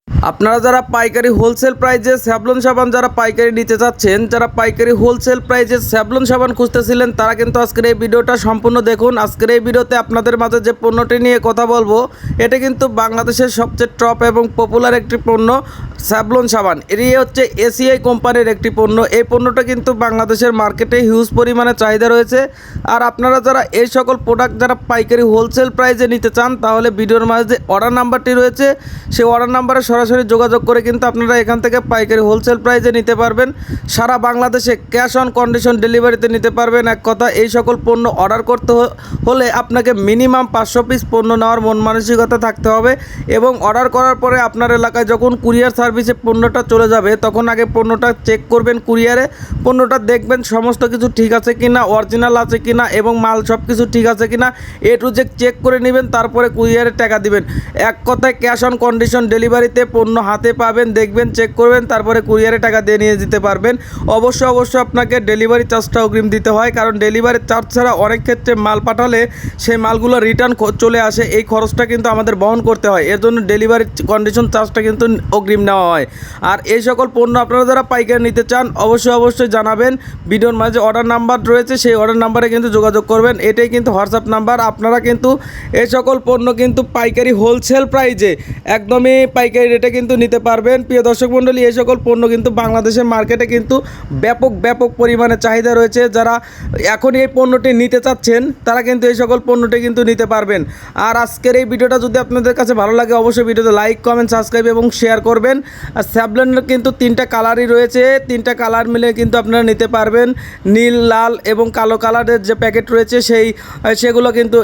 আপনারা যারা পাইকারি হোলসেল প্রাইজে স্যাভলন সাবান যারা পাইকারি নিতে চাচ্ছেন, যারা পাইকারি হোলসেল প্রাইজে স্যাভলন সাবান খুঁজতেছিলেন, তারা কিন্তু আজকের এই ভিডিওটা সম্পূর্ণ দেখুন। আজকের এই ভিডিওতে আপনাদের মাঝে যে পণ্যটি নিয়ে কথা বলবো, এটা কিন্তু বাংলাদেশের সবচেয়ে টপ এবং পপুলার একটি পণ্য স্যাভলন সাবান। এটি হচ্ছে এসিআই কোম্পানির একটি পণ্য। এই পণ্যটা কিন্তু বাংলাদেশের মার্কেটে হিউজ পরিমাণে চাহিদা রয়েছে। আর আপনারা যারা এই সকল প্রোডাক্ট যারা পাইকারি হোলসেল প্রাইজে নিতে চান, তাহলে ভিডিওর মাঝে যে অর্ডার নাম্বারটি রয়েছে, সেই অর্ডার নাম্বারে সরাসরি যোগাযোগ করে কিন্তু আপনারা এখান থেকে পাইকারি হোলসেল প্রাইজে নিতে পারবেন। সারা বাংলাদেশে ক্যাশ অন কন্ডিশন ডেলিভারিতে নিতে পারবেন। এক কথা, এই সকল পণ্য অর্ডার করতে হলে আপনাকে মিনিমাম 500 পিস পণ্য নেওয়ার মন মানসিকতা থাকতে হবে। এবং অর্ডার করার পরে আপনার এলাকায় যখন কুরিয়ার সার্ভিসে পণ্যটা চলে যাবে, তখন আগে পণ্যটা চেক করবেন কুরিয়ারে। পণ্যটা দেখবেন সমস্ত কিছু ঠিক আছে কিনা, অরিজিনাল আছে কিনা এবং মাল সব কিছু ঠিক আছে কিনা, এ টু জেড চেক করে নেবেন। তারপরে কুরিয়ারে টাকা দিবেন। এক কথায় ক্যাশ অন কন্ডিশন ডেলিভারিতে পণ্য হাতে পাবেন, দেখবেন, চেক করবেন, তারপরে কুরিয়ারে টাকা দিয়ে নিয়ে যেতে পারবেন। অবশ্যই আপনাকে ডেলিভারি চার্জটা অগ্রিম দিতে হয়, কারণ ডেলিভারি চার্জ ছাড়া অনেক ক্ষেত্রে মাল পাঠালে সেই মালগুলো রিটার্ন চলে আসে। এই খরচটা কিন্তু আমাদের বহন করতে হয়। এর জন্য ডেলিভারি কন্ডিশন চার্জটা কিন্তু অগ্রিম নেওয়া হয়। আর এই সকল পণ্য আপনারা যারা পাইকারি নিতে চান, অবশ্যই জানাবেন। ভিডিওর মাঝে অর্ডার নাম্বার রয়েছে, সেই অর্ডার নাম্বারে কিন্তু যোগাযোগ করবেন। এটাই কিন্তু হোয়াটসঅ্যাপ নাম্বার। আপনারা কিন্তু এই সকল পণ্য কিন্তু পাইকারি হোলসেল প্রাইজে একদমই পাইকারি রেটে কিন্তু নিতে পারবেন। প্রিয় দর্শক মণ্ডলী, এই সকল পণ্য কিন্তু বাংলাদেশের মার্কেটে কিন্তু ব্যাপক পরিমাণে চাহিদা রয়েছে। যারা এখন এই পণ্যটি নিতে চাচ্ছেন, তারা কিন্তু এই সকল পণ্যটি কিন্তু নিতে পারবেন। আর আজকের এই ভিডিওটা যদি আপনাদের কাছে ভালো লাগে, অবশ্যই ভিডিওতে লাইক, কমেন্ট, সাবস্ক্রাইব এবং শেয়ার করবেন। আর স্যাভলনের কিন্তু 3টা কালারই রয়েছে। 3টা কালার মিলে কিন্তু আপনারা নিতে পারবেন। নীল, লাল এবং কালো কালারের যে প্যাকেট রয়েছে সেগুলো কিন্তু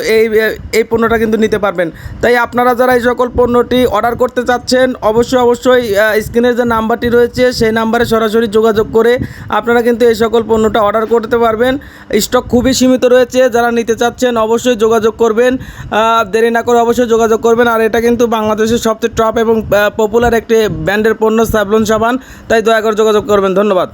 এই পণ্যটা কিন্তু নিতে পারবেন। তাই আপনারা যারা এই সকল পণ্যটি অর্ডার করতে চাচ্ছেন, অবশ্যই স্ক্রিনের যে নাম্বারটি রয়েছে, সেই নাম্বারে সরাসরি যোগাযোগ করে আপনারা কিন্তু এই সকল পণ্যটা অর্ডার করতে পারবেন। স্টক খুবই সীমিত রয়েছে। যারা নিতে চাচ্ছেন অবশ্যই যোগাযোগ করবেন, দেরি না করে অবশ্যই যোগাযোগ করবেন। আর এটা কিন্তু বাংলাদেশের সবচেয়ে টপ এবং পপুলার একটি ব্র্যান্ডের পণ্য স্যাভলন সাবান। তাই দয়া করে যোগাযোগ করবেন। ধন্যবাদ।